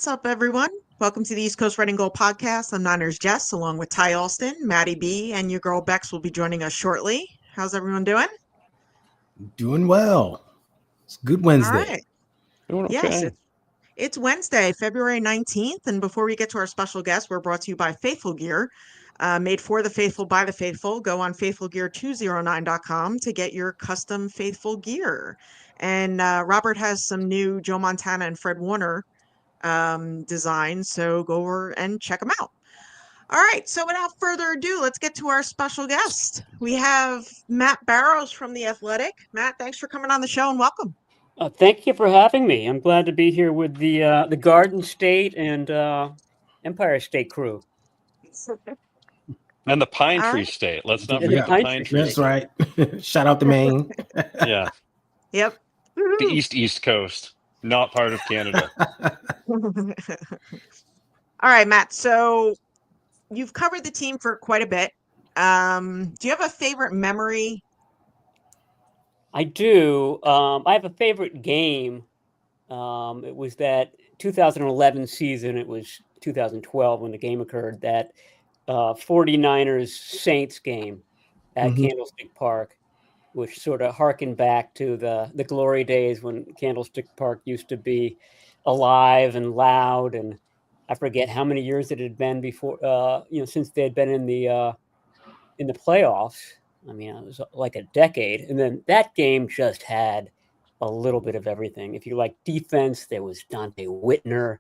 What's up, everyone? Welcome to the East Coast Red and Gold podcast. I'm Niners Jess, along with Ty Alston, Maddie B, and your girl Bex will be joining us shortly. How's everyone doing? Doing well. It's a good Wednesday. All right. Doing okay. Yes, it's Wednesday, February 19th. And before we get to our special guest, we're brought to you by Faithful Gear, made for the faithful by the faithful. Go on faithfulgear209.com to get your custom Faithful gear. And Robert has some new Joe Montana and Fred Warner design, so go over and check them out. All right, so without further ado, let's get to our special guest. We have Matt Barrows from The Athletic. Matt, thanks for coming on the show and welcome. Thank you for having me. I'm glad to be here with the Garden State and Empire State crew. And the Pine Tree State. Let's not forget the Pine Tree. That's right. Shout out to Maine. Yeah. Yep. The East Coast, not part of Canada. All right, Matt. So you've covered the team for quite a bit. Do you have a favorite memory? I do. I have a favorite game. It was that 2011 season. It was 2012 when the game occurred. That 49ers Saints game at Candlestick Park, which sort of harkened back to the glory days when Candlestick Park used to be alive and loud. And I forget how many years it had been before, since they had been in the playoffs. I mean, it was like a decade. And then that game just had a little bit of everything. If you like defense, there was Dante Whitner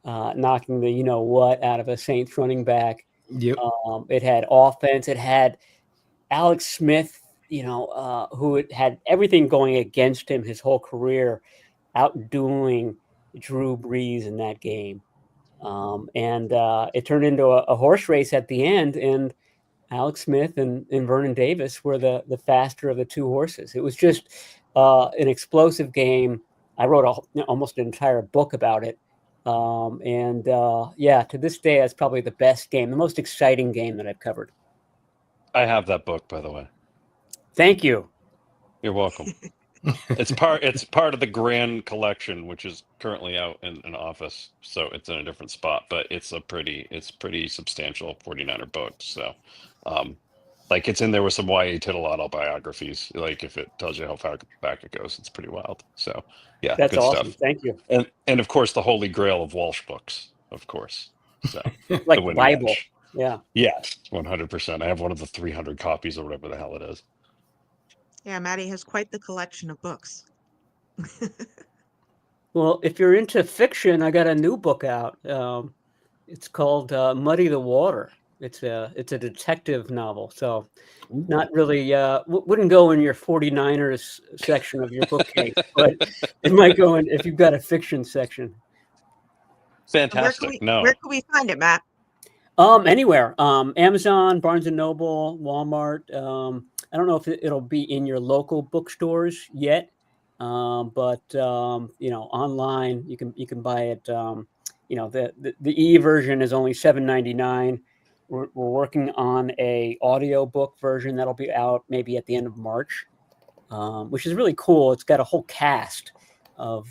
knocking the you-know-what out of a Saints running back. Yep. It had offense. It had Alex Smith, who had everything going against him his whole career, outdoing Drew Brees in that game. And it turned into a horse race at the end, and Alex Smith and Vernon Davis were the faster of the two horses. It was just an explosive game. I wrote almost an entire book about it. To this day, that's probably the best game, the most exciting game that I've covered. I have that book, by the way. Thank you. You're welcome. It's part of the grand collection, which is currently out in an office, so it's in a different spot. But it's pretty substantial 49er book. So, it's in there with some Y.A. Tittle autobiographies. Like if it tells you how far back it goes, it's pretty wild. So yeah, that's good awesome. Stuff. Thank you. And of course the Holy Grail of Walsh books, of course. So like the Bible. Edge. Yeah. Yes, 100%. I have one of the 300 copies or whatever the hell it is. Yeah, Maddie has quite the collection of books. Well, if you're into fiction, I got a new book out. It's called Muddy the Water. It's a detective novel, so not really wouldn't go in your 49ers section of your bookcase, but it might go in if you've got a fiction section. Fantastic. Where can we find it, Matt? Anywhere. Amazon, Barnes and Noble, Walmart. I don't know if it'll be in your local bookstores yet, but online you can buy it. The e version is only $7.99. We're working on a audio book version that'll be out maybe at the end of March, which is really cool. It's got a whole cast of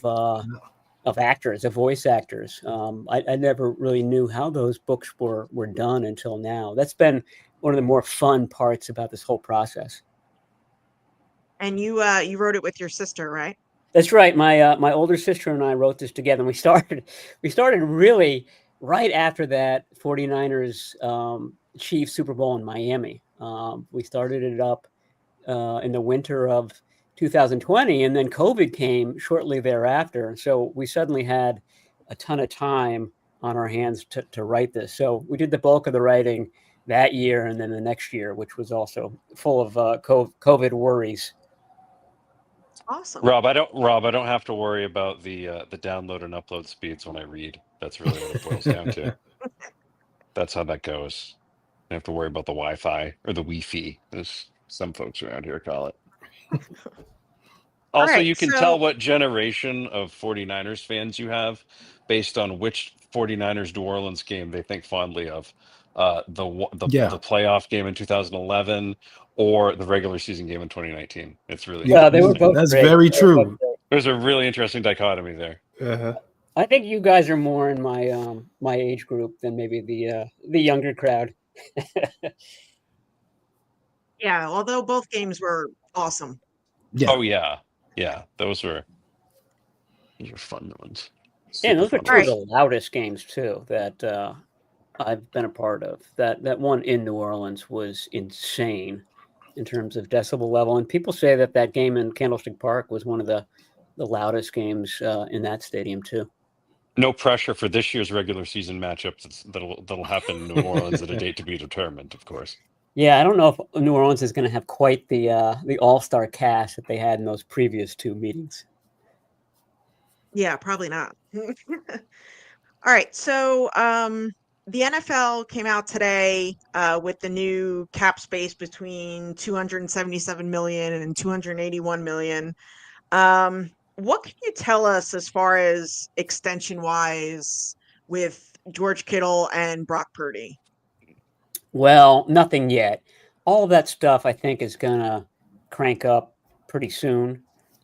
actors, of voice actors. I never really knew how those books were done until now. That's been one of the more fun parts about this whole process. And you wrote it with your sister, right? That's right. My older sister and I wrote this together. And we started really right after that 49ers Chiefs Super Bowl in Miami. We started it up in the winter of 2020, and then COVID came shortly thereafter. So we suddenly had a ton of time on our hands to write this. So we did the bulk of the writing that year, and then the next year, which was also full of COVID worries. Awesome. Rob, I don't have to worry about the download and upload speeds when I read. That's really what it boils down to. That's how that goes. I have to worry about the Wi-Fi or the Wi-Fi, as some folks around here call it. Also, you can tell what generation of 49ers fans you have based on which 49ers New Orleans game they think fondly of. The playoff game in 2011 or the regular season game in 2019. It's really they were both. That's great. very true. There's a really interesting dichotomy there. Uh-huh. I think you guys are more in my age group than maybe the younger crowd. Yeah, although both games were awesome. Yeah. Oh yeah, yeah. Those were fun ones. And Super those are fun All two of right. ones. the loudest games too that I've been a part of. That one in New Orleans was insane in terms of decibel level, and people say that game in Candlestick Park was one of the loudest games in that stadium too. No pressure for this year's regular season matchups. That'll happen in New Orleans at a date to be determined, of course. Yeah, I don't know if New Orleans is going to have quite the all-star cast that they had in those previous two meetings. Yeah, probably not. All right. So the NFL came out today with the new cap space between 277 million and 281 million. What can you tell us as far as extension wise with George Kittle and Brock Purdy? Well, nothing yet. All of that stuff I think is going to crank up pretty soon.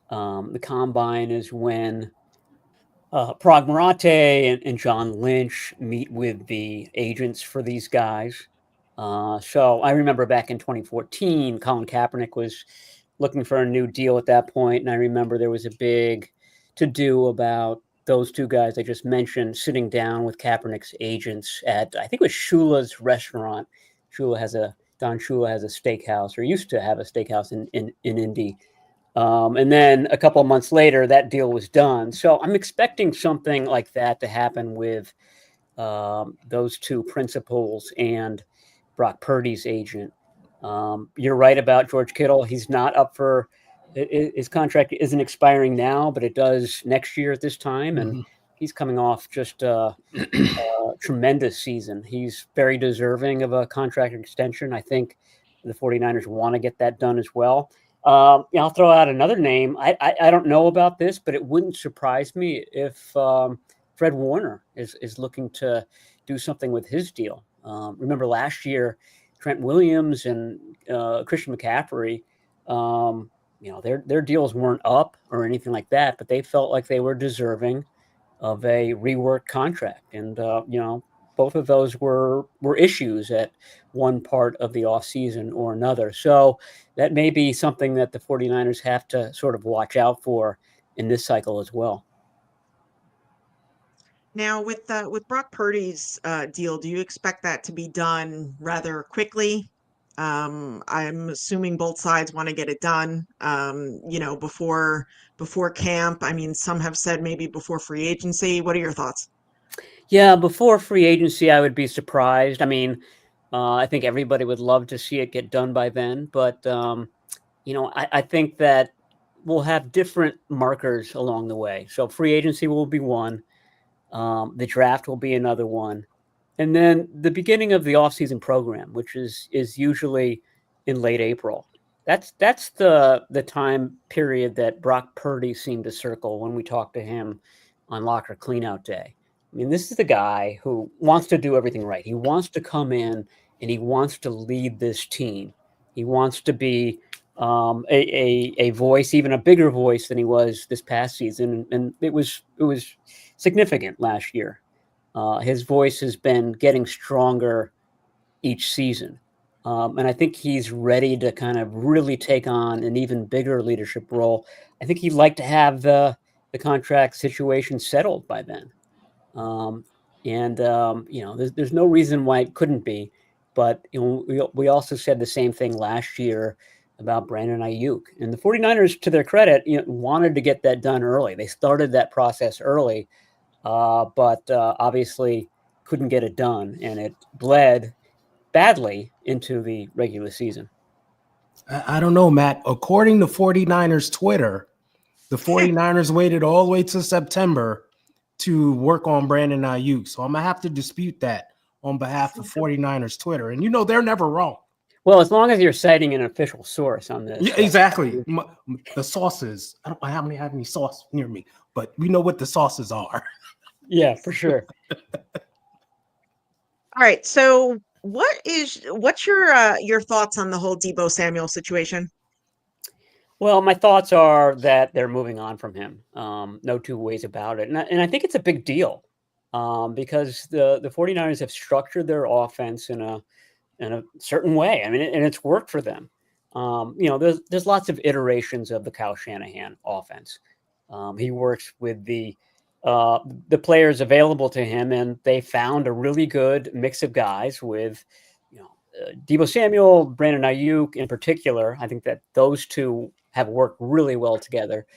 The combine is when Prague Morate and John Lynch meet with the agents for these guys. So I remember back in 2014, Colin Kaepernick was looking for a new deal at that point, and I remember there was a big to do about those two guys I just mentioned sitting down with Kaepernick's agents at I think it was Shula's restaurant. Don Shula has a steakhouse or used to have a steakhouse in Indy. And then a couple of months later, that deal was done. So I'm expecting something like that to happen with those two principals and Brock Purdy's agent. You're right about George Kittle. He's not up for his contract isn't expiring now, but it does next year at this time. And Mhm. he's coming off just a tremendous season. He's very deserving of a contract extension. I think the 49ers want to get that done as well. I'll throw out another name. I don't know about this, but it wouldn't surprise me if Fred Warner is looking to do something with his deal. Remember last year, Trent Williams and Christian McCaffrey, their deals weren't up or anything like that, but they felt like they were deserving of a reworked contract, and both of those were issues at one part of the offseason or another. So that may be something that the 49ers have to sort of watch out for in this cycle as well. Now, with Brock Purdy's deal, do you expect that to be done rather quickly? I'm assuming both sides want to get it done, before camp. I mean, some have said maybe before free agency. What are your thoughts? Yeah, before free agency, I would be surprised. I mean, I think everybody would love to see it get done by then, but I think that we'll have different markers along the way. So free agency will be one. The draft will be another one. And then the beginning of the offseason program, which is usually in late April. That's the time period that Brock Purdy seemed to circle when we talked to him on locker cleanout day. I mean, this is the guy who wants to do everything right. He wants to come in and he wants to lead this team. He wants to be a voice, even a bigger voice than he was this past season, and it was significant last year. His voice has been getting stronger each season. And I think he's ready to kind of really take on an even bigger leadership role. I think he'd like to have the contract situation settled by then. Um, there's no reason why it couldn't be. But we also said the same thing last year about Brandon Ayuk. And the 49ers, to their credit, wanted to get that done early. They started that process early, but obviously couldn't get it done. And it bled badly into the regular season. I don't know, Matt. According to 49ers Twitter, the 49ers waited all the way to September to work on Brandon Ayuk. So I'm going to have to dispute that on behalf of 49ers Twitter. And they're never wrong. Well, as long as you're citing an official source on this. Yeah, exactly. The sauces. I don't have any sauce near me, but we know what the sauces are. Yeah, for sure. All right. So, what's your thoughts on the whole Debo Samuel situation? Well, my thoughts are that they're moving on from him. No two ways about it. And I think it's a big deal because the 49ers have structured their offense in a certain way. I mean, and it's worked for them. There's lots of iterations of the Kyle Shanahan offense. He works with the players available to him, and they found a really good mix of guys with, Deebo Samuel, Brandon Ayuk in particular. I think that those two have worked really well together.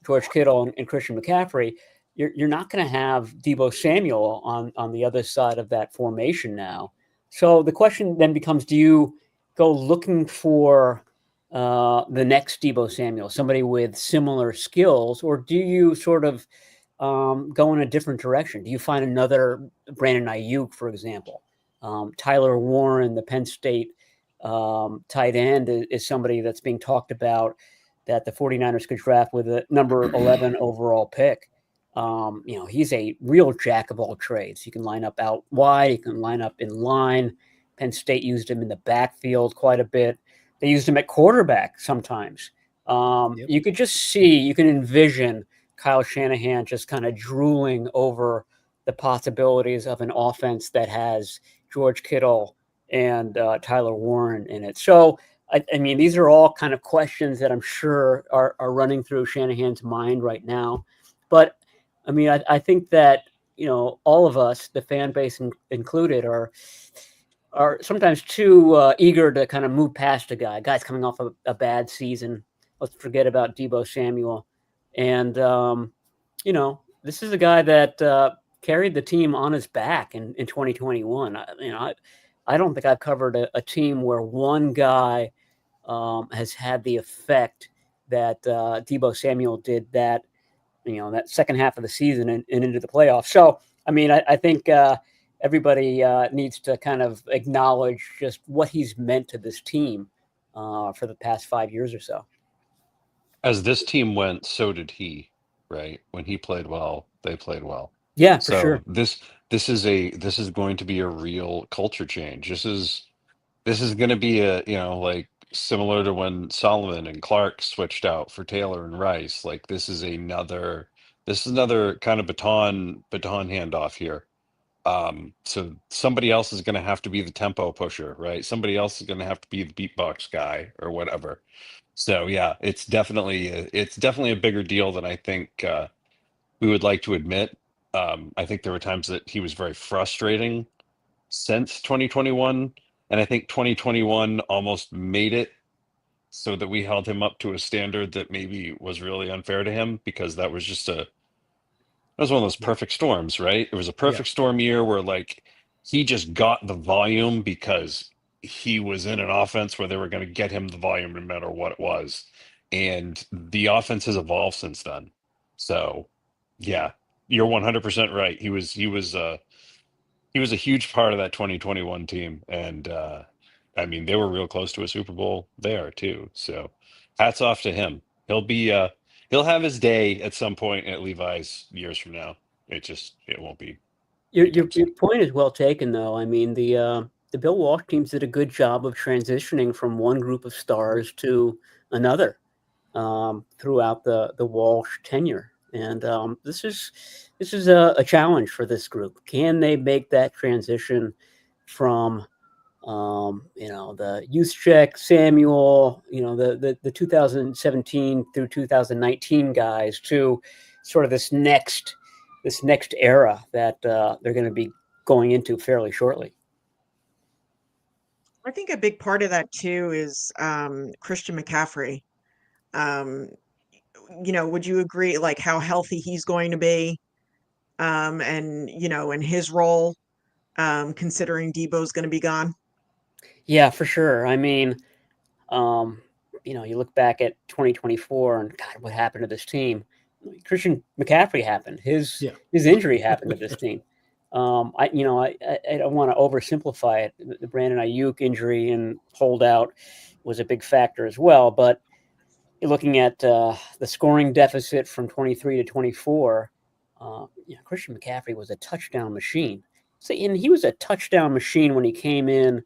George Kittle and Christian McCaffrey. You're not going to have Deebo Samuel on the other side of that formation now. So the question then becomes: do you go looking for the next Deebo Samuel, somebody with similar skills, or do you sort of go in a different direction? Do you find another Brandon Ayuk, for example? Tyler Warren, the Penn State tight end, is somebody that's being talked about that the 49ers could draft with a number 11 overall pick. He's a real jack of all trades. He can line up out wide. He can line up in line. Penn State used him in the backfield quite a bit. They used him at quarterback sometimes. Yep. You can envision Kyle Shanahan just kind of drooling over the possibilities of an offense that has George Kittle and Tyler Warren in it. So, I mean, these are all kind of questions that I'm sure are running through Shanahan's mind right now. But I mean, I think that, all of us, the fan base included, are sometimes too eager to kind of move past a guy. Guy's coming off a bad season. Let's forget about Deebo Samuel. And, this is a guy that carried the team on his back in 2021. I don't think I've covered a team where one guy has had the effect that Deebo Samuel did that second half of the season and into the playoffs. So, I mean, I think everybody needs to kind of acknowledge just what he's meant to this team for the past 5 years or so. As this team went, so did he, right? When he played well, they played well. Yeah, for So sure. this is going to be a real culture change. This is going to be like similar to when Solomon and Clark switched out for Taylor and Rice. Like this is another kind of baton handoff here. So somebody else is going to have to be the tempo pusher, right? Somebody else is going to have to be the beatbox guy or whatever. So yeah, it's definitely a bigger deal than I think we would like to admit. I think there were times that he was very frustrating since 2021, and I think 2021 almost made it so that we held him up to a standard that maybe was really unfair to him because that was one of those Yeah. perfect storms, right? It was a Yeah. perfect storm year where like he just got the volume because he was in an offense where they were going to get him the volume no matter what it was. And the offense has evolved since then. So, yeah, you're 100% right. He was a huge part of that 2021 team, and I mean they were real close to a Super Bowl there too. So, hats off to him. He'll have his day at some point at Levi's years from now. It won't be anytime Your soon. point is well taken, though. I mean, the Bill Walsh teams did a good job of transitioning from one group of stars to another throughout the Walsh tenure, and this is a challenge for this group. Can they make that transition from the youth check Samuel, the 2017 through 2019 guys to sort of this next era that they're going to be going into fairly shortly. I think a big part of that too is Christian McCaffrey. Um, would you agree like how healthy he's going to be? And in his role, considering Debo's going to be gone. Yeah, for sure. I mean, um, you look back at 2024 and God, what happened to this team? Christian McCaffrey happened. His Yeah. his injury happened to this team. I don't want to oversimplify it. The Brandon Ayuk injury and holdout was a big factor as well. But you're looking at the scoring deficit from 23 to 24. Christian McCaffrey was a touchdown machine. So, and he was a touchdown machine when he came in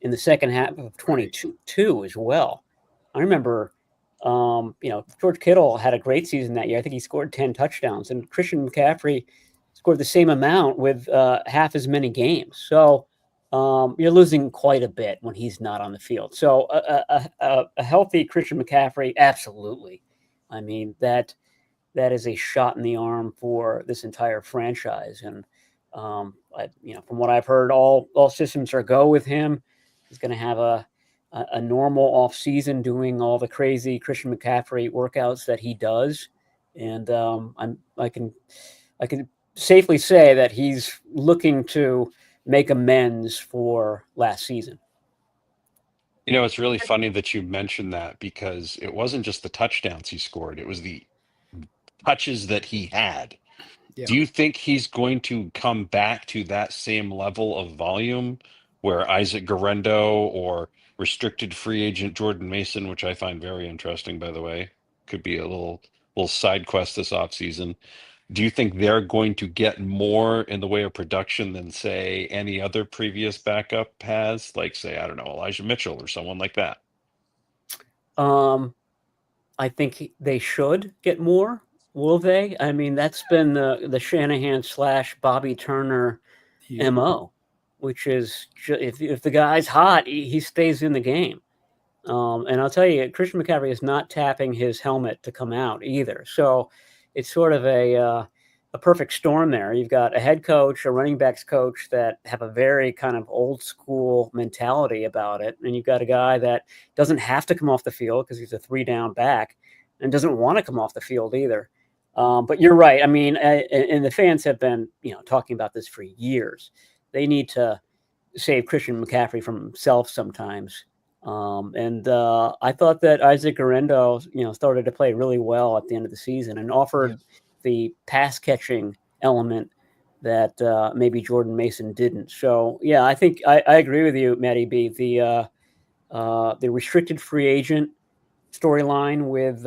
the second half of 22 as well. I remember George Kittle had a great season that year. I think he scored 10 touchdowns, and Christian McCaffrey scored the same amount with half as many games. So you're losing quite a bit when he's not on the field. So a healthy Christian McCaffrey, absolutely. I mean, that is a shot in the arm for this entire franchise. And from what I've heard, all systems are go with him. He's going to have a normal off season, doing all the crazy Christian McCaffrey workouts that he does, and I can safely say that he's looking to make amends for last season. It's really funny that you mentioned that, because it wasn't just the touchdowns he scored, it was the touches that he had. Yeah. Do you think he's going to come back to that same level of volume where Isaac Guerrero or restricted free agent Jordan Mason, which I find very interesting, by the way, could be a little side quest this offseason? Do you think they're going to get more in the way of production than, say, any other previous backup has? Like, say, I don't know, Elijah Mitchell or someone like that? I think they should get more. Will they? I mean, that's been the Shanahan / Bobby Turner MO, which is if the guy's hot, he stays in the game. And I'll tell you, Christian McCaffrey is not tapping his helmet to come out either. So it's sort of a perfect storm there. You've got a head coach, a running backs coach that have a very kind of old school mentality about it. And you've got a guy that doesn't have to come off the field because he's a 3-down back and doesn't want to come off the field either. But you're right. I mean, and the fans have been, talking about this for years. They need to save Christian McCaffrey from himself sometimes. I thought that Isaac Guerrero, started to play really well at the end of the season and offered the pass catching element that maybe Jordan Mason didn't. So yeah, I think I agree with you, Matty B. The restricted free agent storyline with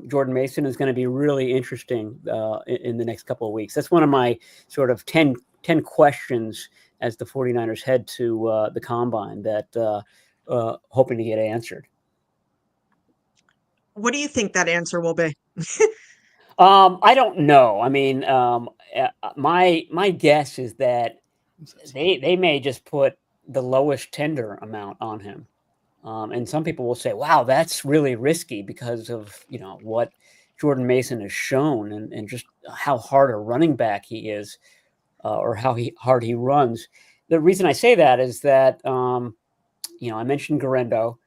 Jordan Mason is going to be really interesting in the next couple of weeks. That's one of my sort of 10 questions as the 49ers head to the combine that hoping to get answered. What do you think that answer will be? I don't know. I mean, my guess is that they may just put the lowest tender amount on him. And some people will say, wow, that's really risky because of, what Jordan Mason has shown and just how hard a running back he is or how hard he runs. The reason I say that is that, I mentioned Guerrero,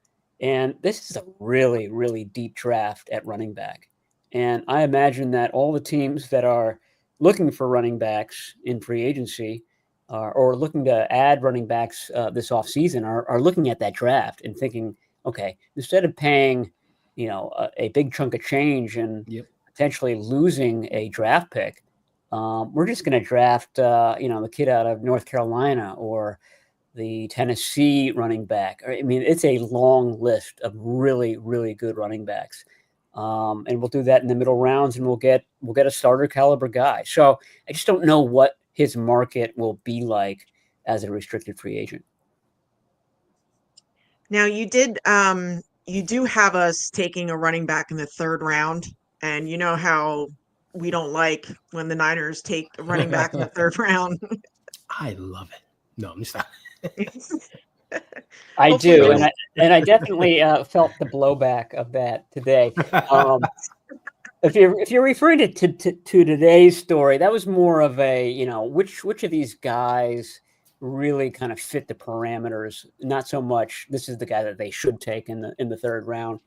and this is a really, really deep draft at running back. And I imagine that all the teams that are looking for running backs in free agency or looking to add running backs this offseason are looking at that draft and thinking, okay, instead of paying, a big chunk of change and potentially losing a draft pick, we're just going to draft, the kid out of North Carolina or the Tennessee running back. I mean, it's a long list of really, really good running backs. And we'll do that in the middle rounds, and we'll get a starter caliber guy. So I just don't know what his market will be like as a restricted free agent. Now you do have us taking a running back in the 3rd round, and you know how we don't like when the Niners take a running back in the 3rd round. I love it. No, I'm just not. I do, and I definitely felt the blowback of that today. If you're referring to today's story, that was more of a which of these guys really kind of fit the parameters. Not so much this is the guy that they should take in the 3rd round,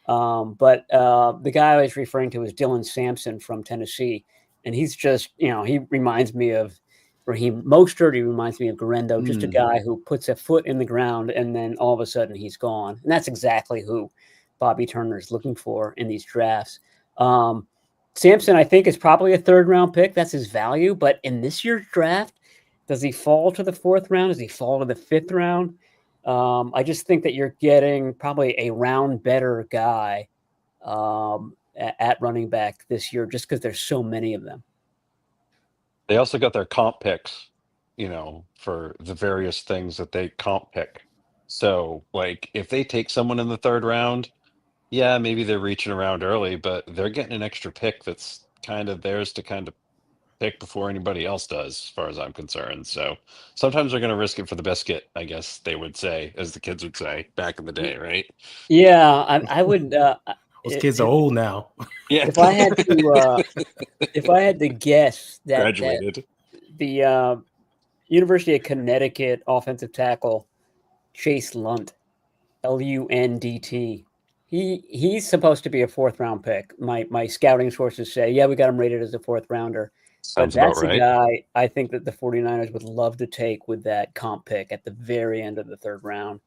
but the guy I was referring to is Dylan Sampson from Tennessee, and he's just he reminds me of Raheem Mostert. He reminds me of Guerrero, just a guy who puts a foot in the ground and then all of a sudden he's gone. And that's exactly who Bobby Turner is looking for in these drafts. Sampson, I think, is probably a 3rd round pick. That's his value. But in this year's draft, does he fall to the 4th round? Does he fall to the 5th round? I just think that you're getting probably a round better guy at running back this year just because there's so many of them. They also got their comp picks, for the various things that they comp pick. So, like, if they take someone in the 3rd round, Yeah, maybe they're reaching around early, but they're getting an extra pick that's kind of theirs to kind of pick before anybody else does, as far as I'm concerned. So sometimes they're going to risk it for the biscuit, I guess they would say, as the kids would say back in the day, right? Yeah, I would. Those kids are old now. Yeah. If I had to, if I had to guess that Graduated. the University of Connecticut offensive tackle Chase Lunt, Lundt, he's supposed to be a 4th-round pick. My scouting sources say, yeah, we got him rated as a 4th-rounder. But Sounds about that's a right. guy I think that the 49ers would love to take with that comp pick at the very end of the 3rd round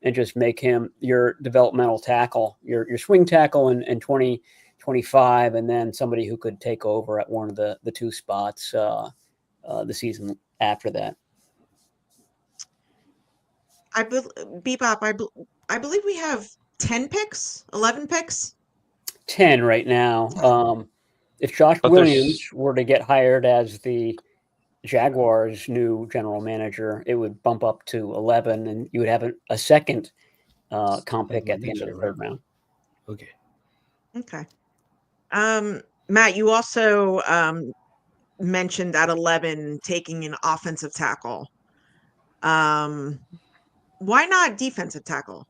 and just make him your developmental tackle, your swing tackle in 2025, and then somebody who could take over at one of the 2 spots the season after that. Bebop, I believe we have 10 picks, 11 picks. 10 right now. If Josh But Williams were to get hired as the Jaguars' new general manager, it would bump up to 11, and you would have a second comp pick at the end of the 3rd round. Okay. Okay. Matt, you also mentioned at 11 taking an offensive tackle. Why not defensive tackle?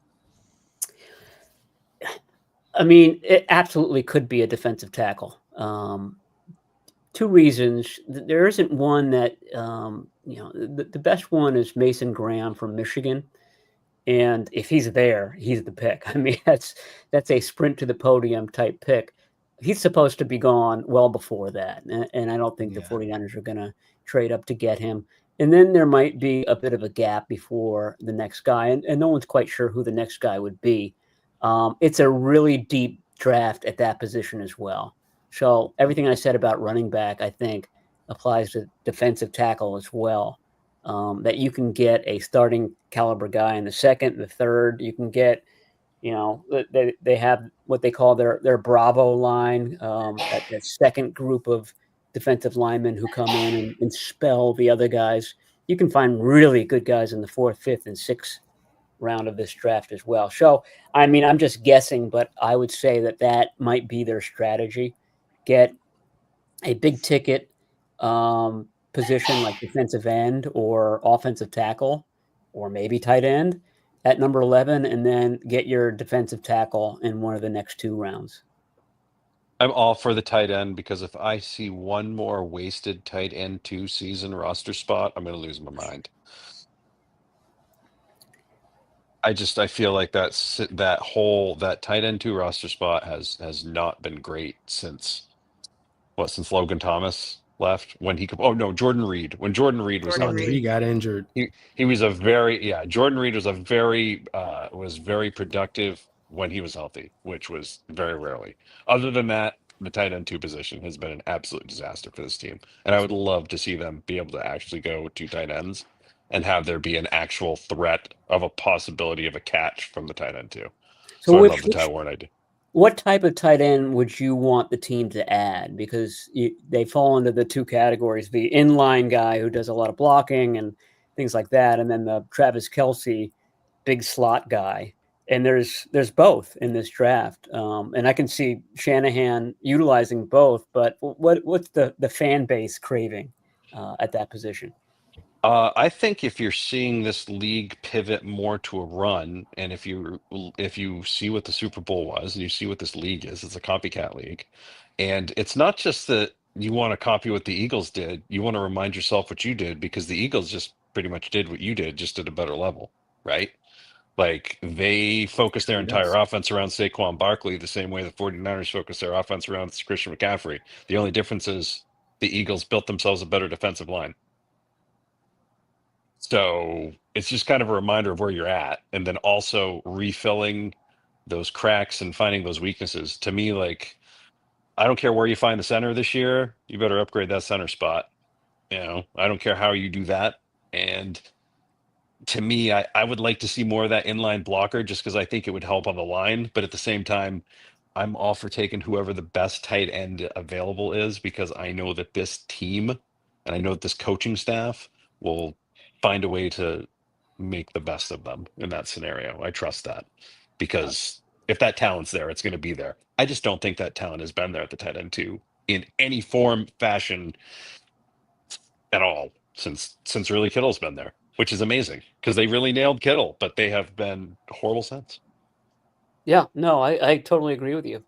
I mean, it absolutely could be a defensive tackle. 2 reasons. There isn't one that, the best one is Mason Graham from Michigan. And if he's there, he's the pick. I mean, that's a sprint to the podium type pick. He's supposed to be gone well before that. And I don't think the 49ers are going to trade up to get him. And then there might be a bit of a gap before the next guy. And no one's quite sure who the next guy would be. It's a really deep draft at that position as well. So everything I said about running back, I think, applies to defensive tackle as well. That you can get a starting caliber guy in the 2nd, the 3rd. You can get, they have what they call their Bravo line, that 2nd group of defensive linemen who come in and spell the other guys. You can find really good guys in the 4th, 5th, and 6th round of this draft as well. So, I mean, I'm just guessing, but I would say that might be their strategy. Get a big ticket position like defensive end or offensive tackle or maybe tight end at number 11, and then get your defensive tackle in one of the next 2 rounds. I'm all for the tight end because if I see one more wasted tight end 2 season roster spot, I'm going to lose my mind. I feel like that tight end 2 roster spot has not been great since Logan Thomas left, when he could. Oh no, Jordan Reed. When Jordan Reed was Jordan healthy, Reed. He got injured. he was Jordan Reed was very productive when he was healthy, which was very rarely. Other than that, the tight end 2 position has been an absolute disaster for this team, and I would love to see them be able to actually go 2 tight ends and have there be an actual threat of a possibility of a catch from the tight end 2. So I love the Ty Warren idea. What type of tight end would you want the team to add? Because they fall into the 2 categories: the inline guy who does a lot of blocking and things like that, and then the Travis Kelce big slot guy. And there's both in this draft, and I can see Shanahan utilizing both. But what's the fan base craving at that position? I think if you're seeing this league pivot more to a run, and if you see what the Super Bowl was, and you see what this league is, it's a copycat league, and it's not just that you want to copy what the Eagles did. You want to remind yourself what you did, because the Eagles just pretty much did what you did, just at a better level, right? Like, they focused their entire offense around Saquon Barkley the same way the 49ers focused their offense around Christian McCaffrey. The only difference is the Eagles built themselves a better defensive line. So it's just kind of a reminder of where you're at, and then also refilling those cracks and finding those weaknesses. To me, like, I don't care where you find the center this year, you better upgrade that center spot. I don't care how you do that. And to me, I would like to see more of that inline blocker, just because I think it would help on the line. But at the same time, I'm all for taking whoever the best tight end available is, because I know that this team and I know that this coaching staff will find a way to make the best of them in that scenario. I trust that, because If that talent's there, it's going to be there. I just don't think that talent has been there at the tight end too in any form, fashion at all since really Kittle's been there, which is amazing because they really nailed Kittle, but they have been horrible since. Yeah, no, I totally agree with you.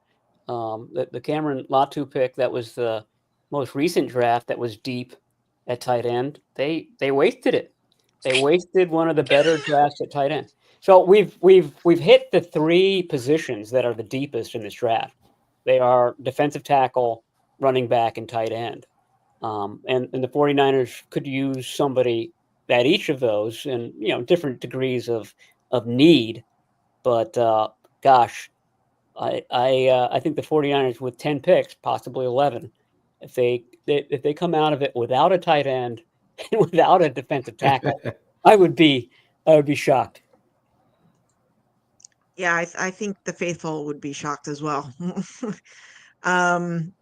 The Cameron Latu pick, that was the most recent draft that was deep at tight end. They wasted it. They wasted one of the better drafts at tight end. So we've hit the three positions that are the deepest in this draft. They are defensive tackle, running back, and tight end. And the 49ers could use somebody at each of those, and different degrees of need. But gosh, I think the 49ers with 10 picks, possibly 11, if they come out of it without a tight end and without a defensive tackle, I would be shocked. Yeah, I think the faithful would be shocked as well. um,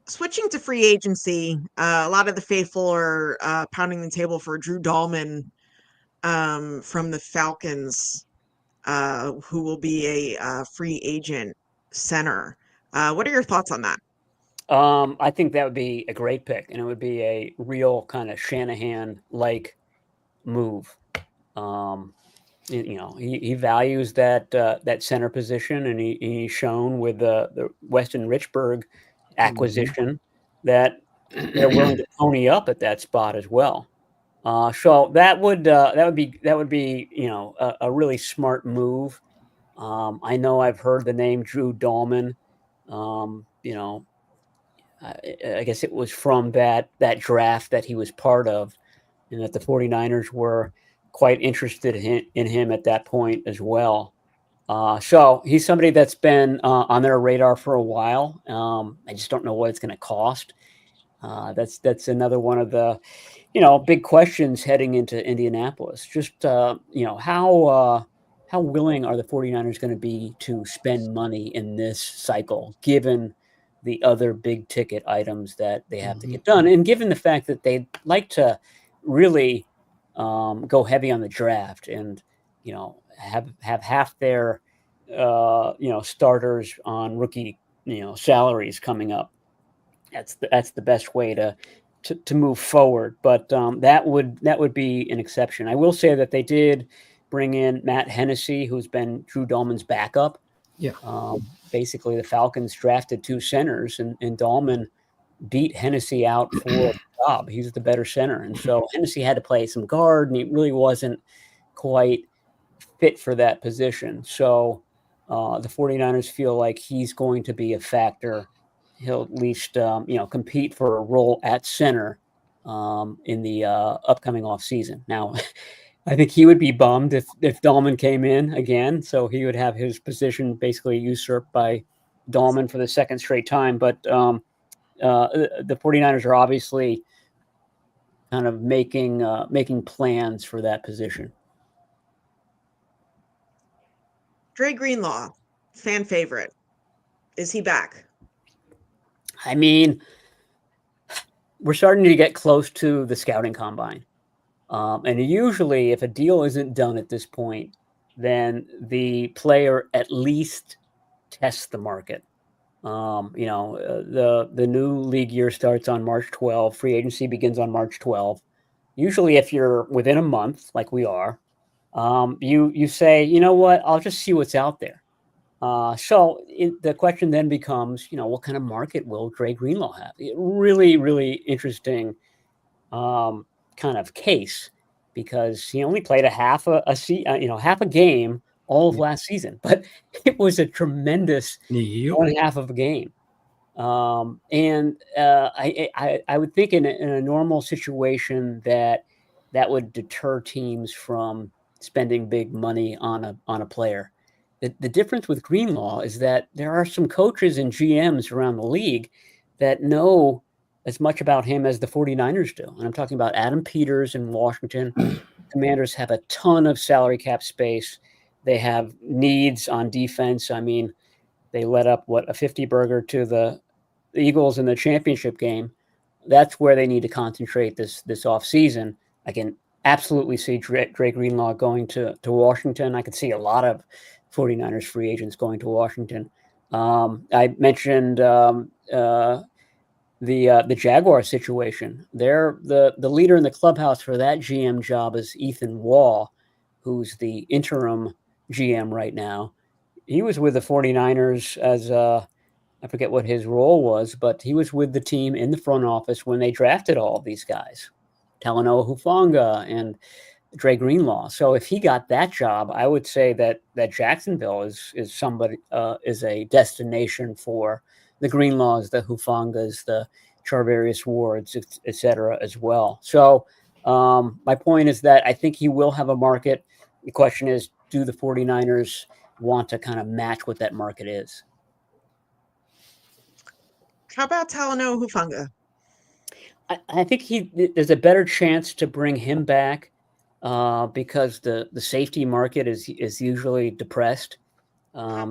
Switching to free agency, a lot of the faithful are pounding the table for Drew Dahlman from the Falcons, who will be a free agent center. What are your thoughts on that? I think that would be a great pick, and it would be a real kind of Shanahan-like move. He values that center position, and he's shown with the Weston Richburg acquisition that they're willing to pony up at that spot as well. So that would be a really smart move. I know I've heard the name Drew Dahlman. I guess it was from that draft that he was part of, and that the 49ers were quite interested in him at that point as well. So he's somebody that's been on their radar for a while. I just don't know what it's going to cost. That's another one of the big questions heading into Indianapolis. Just how willing are the 49ers going to be to spend money in this cycle, given the other big ticket items that they have to get done, and given the fact that they like to really go heavy on the draft, and have half their starters on rookie salaries coming up. That's the best way to move forward. But that would be an exception. I will say that they did bring in Matt Hennessy, who's been Drew Dahlman's backup. Yeah. Basically, the Falcons drafted two centers, and Dahlman beat Hennessy out for the job. He's the better center. And so Hennessy had to play some guard, and he really wasn't quite fit for that position. So the 49ers feel like he's going to be a factor. He'll at least, compete for a role at center in the upcoming offseason. Now, I think he would be bummed if Dahlman came in again. So he would have his position basically usurped by Dahlman for the second straight time. But the 49ers are obviously kind of making plans for that position. Dre Greenlaw, fan favorite. Is he back? I mean, we're starting to get close to the scouting combine. And usually if a deal isn't done at this point, then the player at least tests the market. The new league year starts on March 12. Free agency begins on March 12. Usually if you're within a month, like we are, you say, you know what, I'll just see what's out there. The question then becomes, what kind of market will Dre Greenlaw have? Really, really interesting kind of case, because he only played half a game all of last season, but it was a tremendous 1/2 of a game. I would think in a normal situation that would deter teams from spending big money on a player. The difference with Greenlaw is that there are some coaches and GMs around the league that know as much about him as the 49ers do. And I'm talking about Adam Peters in Washington. Commanders have a ton of salary cap space. They have needs on defense. I mean, they let up a 50 burger to the Eagles in the championship game. That's where they need to concentrate this offseason. I can absolutely see Dre Greenlaw going to Washington. I could see a lot of 49ers free agents going to Washington. I mentioned the Jaguar situation. The leader in the clubhouse for that GM job is Ethan Waugh, who's the interim GM right now. He was with the 49ers as I forget what his role was, but he was with the team in the front office when they drafted all of these guys, Talanoa Hufanga and Dre Greenlaw. So if he got that job, I would say that Jacksonville is is a destination for the Greenlaws, the Hufangas, the Charvarius Wards, et cetera, as well. So my point is that I think he will have a market. The question is, do the 49ers want to kind of match what that market is? How about Talanoa Hufanga? I think there's a better chance to bring him back because the safety market is usually depressed.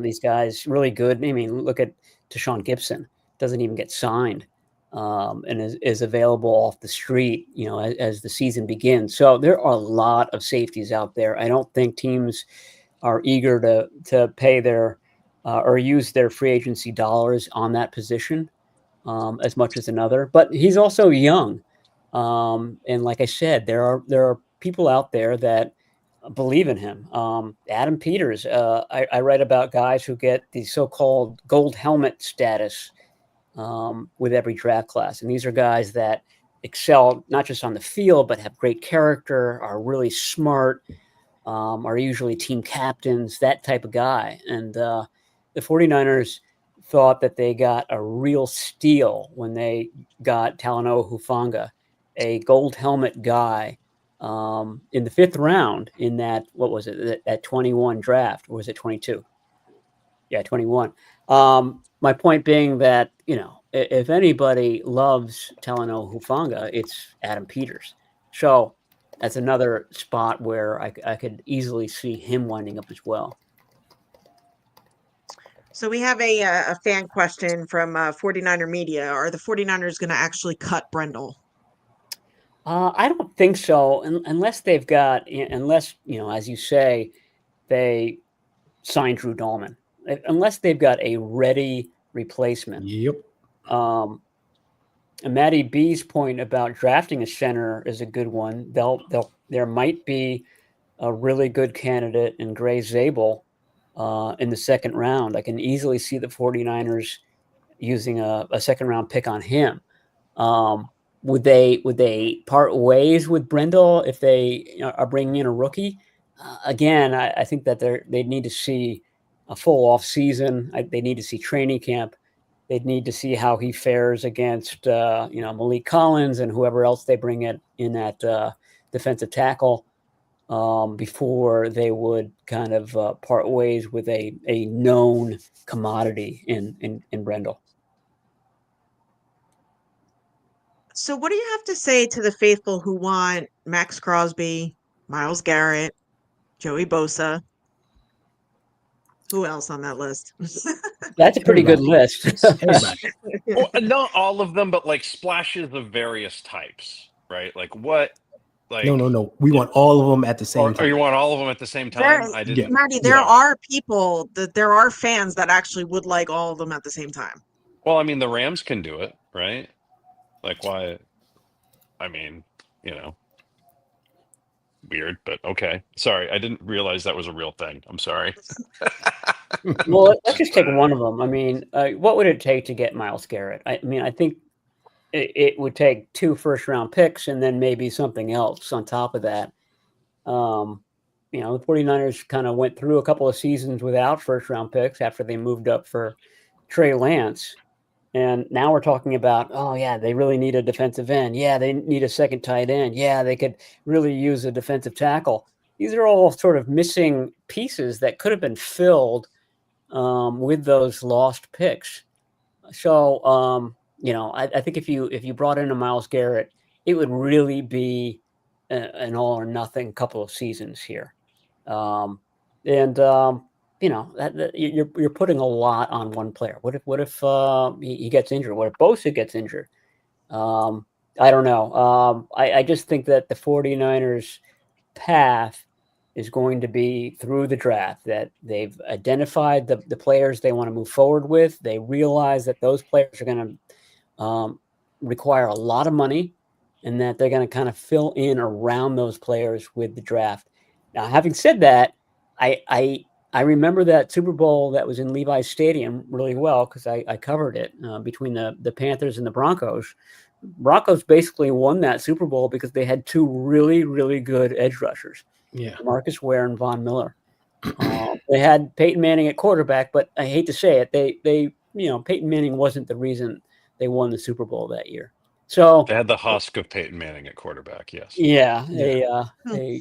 These guys really good. I mean, look at Tashawn Gibson, doesn't even get signed and is available off the street, as the season begins. So there are a lot of safeties out there. I don't think teams are eager to pay their or use their free agency dollars on that position as much as another. But he's also young, and like I said, there are people out there that believe in him. Adam Peters, I write about guys who get the so-called gold helmet status with every draft class. And these are guys that excel not just on the field, but have great character, are really smart, are usually team captains, that type of guy. And the 49ers thought that they got a real steal when they got Talanoa Hufanga, a gold helmet guy, in the 5th round in that, what was it, that 21 draft, or was it 22? Yeah, 21. My point being that, if anybody loves Talanoa Hufanga, it's Adam Peters. So that's another spot where I could easily see him winding up as well. So we have a fan question from 49er Media. Are the 49ers going to actually cut Brendel? I don't think so, unless they've got, as you say, they sign Drew Dahlman. Unless they've got a ready replacement. Yep. And Matty B's point about drafting a center is a good one. There might be a really good candidate in Gray Zabel in the 2nd round. I can easily see the 49ers using a 2nd round pick on him. Would they part ways with Brendel if they are bringing in a rookie? Again, I think that they need to see a full off season. They need to see training camp. They'd need to see how he fares against Malik Collins and whoever else they bring in at defensive tackle before they would kind of part ways with a known commodity in Brendel. So what do you have to say to the faithful who want Max Crosby, Myles Garrett, Joey Bosa? Who else on that list? That's a pretty good list. Well, not all of them, but like splashes of various types, right? Like what? Like no. We want all of them at the same time. Or you want all of them at the same time? I didn't. Marty, there are people there are fans that actually would like all of them at the same time. Well, I mean, the Rams can do it, right? Like, why? I mean, weird, but okay. Sorry, I didn't realize that was a real thing. I'm sorry. Well, let's just take one of them. I mean, what would it take to get Myles Garrett? I mean, I think it would take 2 first-round picks and then maybe something else on top of that. The 49ers kind of went through a couple of seasons without first-round picks after they moved up for Trey Lance. And now we're talking about, oh, yeah, they really need a defensive end. Yeah, they need a second tight end. Yeah, they could really use a defensive tackle. These are all sort of missing pieces that could have been filled with those lost picks. So, I think if you brought in a Myles Garrett, it would really be an all or nothing couple of seasons here. You're putting a lot on one player. What if he gets injured? What if Bosa gets injured? I don't know. I just think that the 49ers path is going to be through the draft, that they've identified the players they want to move forward with. They realize that those players are going to require a lot of money, and that they're going to kind of fill in around those players with the draft. Now, having said that, I remember that Super Bowl that was in Levi's Stadium really well, because I covered it between the Panthers and the Broncos. Broncos basically won that Super Bowl because they had two really, really good edge rushers, Marcus Ware and Von Miller. They had Peyton Manning at quarterback, but I hate to say it, they Peyton Manning wasn't the reason they won the Super Bowl that year. So They had the husk of Peyton Manning at quarterback. Yes. yeah, Hmm.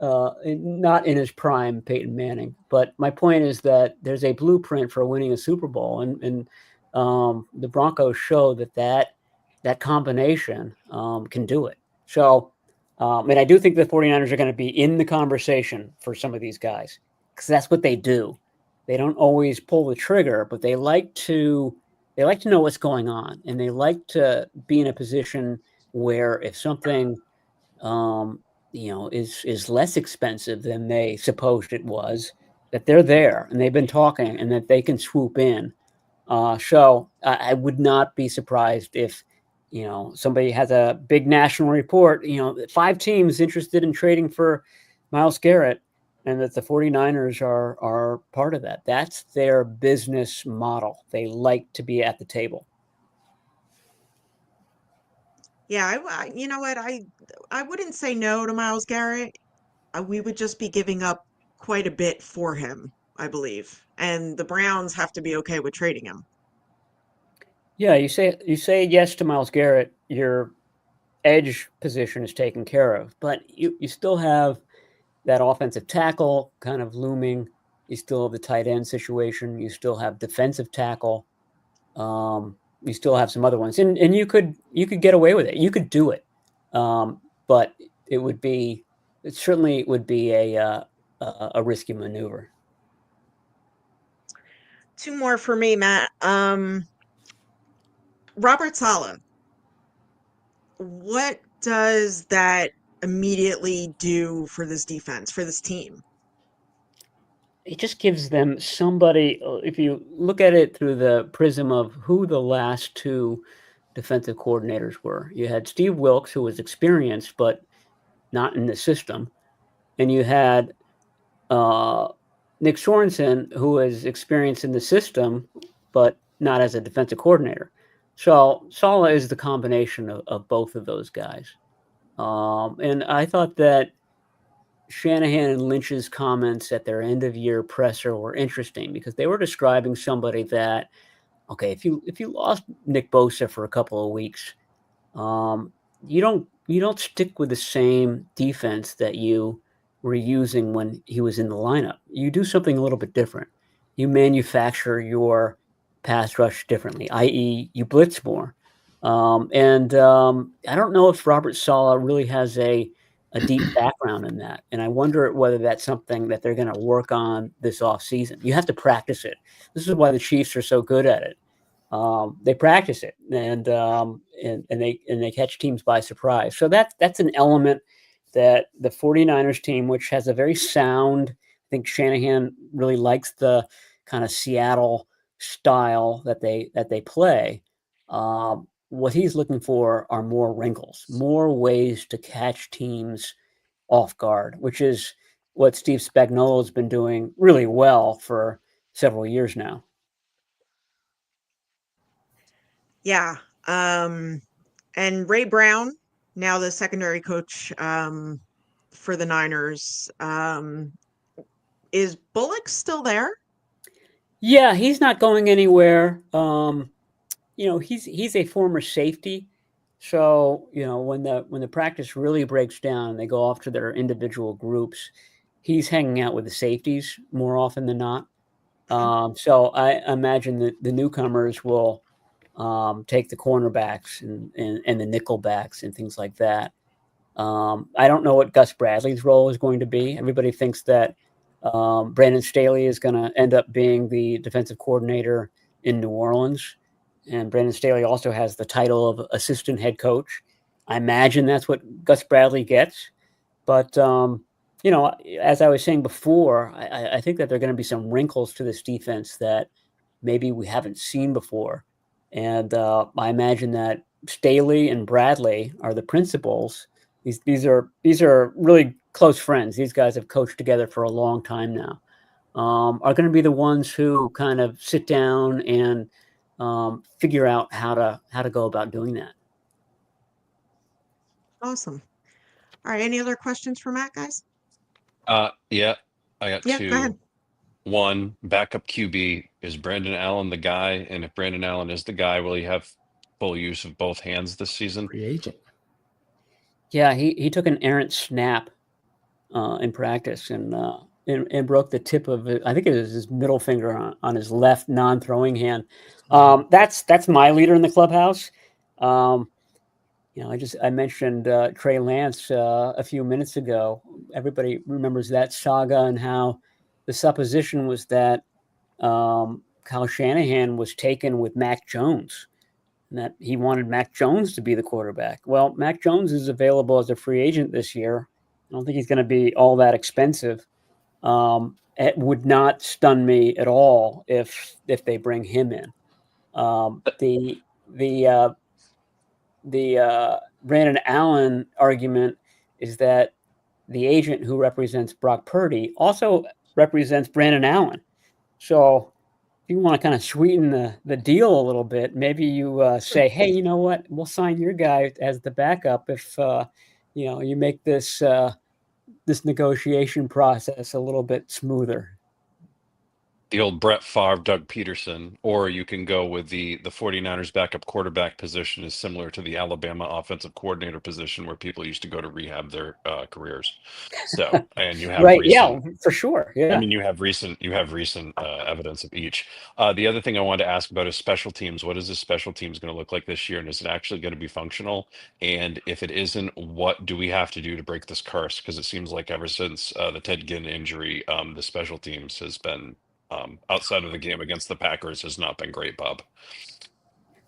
not in his prime, Peyton Manning. But my point is that there's a blueprint for winning a Super Bowl, and the Broncos show that combination can do it. So, and I do think the 49ers are going to be in the conversation for some of these guys, because that's what they do. They don't always pull the trigger, but they like to know what's going on, and they like to be in a position where if something is less expensive than they supposed it was, that they're there and they've been talking, and that they can swoop in. So I would not be surprised if somebody has a big national report, 5 teams interested in trading for Myles Garrett, and that the 49ers are part of that. That's their business model. They like to be at the table. Yeah, you know what? I wouldn't say no to Myles Garrett. We would just be giving up quite a bit for him, I believe. And the Browns have to be okay with trading him. Yeah, you say yes to Myles Garrett, your edge position is taken care of, but you still have that offensive tackle kind of looming. You still have the tight end situation. You still have defensive tackle. You still have some other ones, and you could get away with it. You could do it, but it certainly would be a risky maneuver. 2 more for me, Matt. Robert Saleh. What does that immediately do for this defense, for this team? It just gives them somebody. If you look at it through the prism of who the last 2 defensive coordinators were, you had Steve Wilkes, who was experienced but not in the system, and you had Nick Sorensen, who was experienced in the system but not as a defensive coordinator. So Saleh is the combination of both of those guys. And I thought that Shanahan and Lynch's comments at their end of year presser were interesting, because they were describing somebody that, okay, if you lost Nick Bosa for a couple of weeks, you don't stick with the same defense that you were using when he was in the lineup. You do something a little bit different. You manufacture your pass rush differently, i.e., you blitz more. And I don't know if Robert Saleh really has a deep background in that. And I wonder whether that's something that they're going to work on this offseason. You have to practice it. This is why the Chiefs are so good at it. They practice it, and they catch teams by surprise. So that's an element that the 49ers team, which has a very sound, I think Shanahan really likes the kind of Seattle style that they play. What he's looking for are more wrinkles, more ways to catch teams off guard, which is what Steve Spagnuolo has been doing really well for several years now. Yeah. And Ray Brown, now the secondary coach for the Niners. Is Bullock still there? Yeah, he's not going anywhere. He's a former safety. So, when the practice really breaks down, they go off to their individual groups. He's hanging out with the safeties more often than not. So I imagine that the newcomers will take the cornerbacks and the nickel backs and things like that. I don't know what Gus Bradley's role is going to be. Everybody thinks that Brandon Staley is going to end up being the defensive coordinator in New Orleans. And Brandon Staley also has the title of assistant head coach. I imagine that's what Gus Bradley gets. But as I was saying before, I think that there are going to be some wrinkles to this defense that maybe we haven't seen before. And I imagine that Staley and Bradley are the principals. These are really close friends. These guys have coached together for a long time now. Are going to be the ones who kind of sit down and figure out how to go about doing that. Awesome. All right. Any other questions for Matt, guys? Yeah, I got Yeah, go ahead. two. One, backup QB, is Brandon Allen the guy? And if Brandon Allen is the guy, will he have full use of both hands this season? Free agent. Yeah, he took an errant snap in practice and broke the tip of it. I think it was his middle finger on his left non-throwing hand. That's my leader in the clubhouse. I mentioned Trey Lance a few minutes ago. Everybody remembers that saga and how the supposition was that Kyle Shanahan was taken with Mac Jones and that he wanted Mac Jones to be the quarterback. Well, Mac Jones is available as a free agent this year. I don't think he's going to be all that expensive. It would not stun me at all if they bring him in. The Brandon Allen argument is that the agent who represents Brock Purdy also represents Brandon Allen. So if you want to kind of sweeten the deal a little bit, maybe you say, hey, you know what? We'll sign your guy as the backup if you make this negotiation process a little bit smoother. The old Brett Favre, Doug Peterson, or you can go with the 49ers backup quarterback position is similar to the Alabama offensive coordinator position where people used to go to rehab their careers. So, and you have right, recent, yeah, for sure. Yeah. I mean, you have recent evidence of each. The other thing I wanted to ask about is special teams. What is the special teams going to look like this year? And is it actually going to be functional? And if it isn't, what do we have to do to break this curse? Because it seems like ever since the Ted Ginn injury, the special teams has been outside of the game against the Packers has not been great, Bob.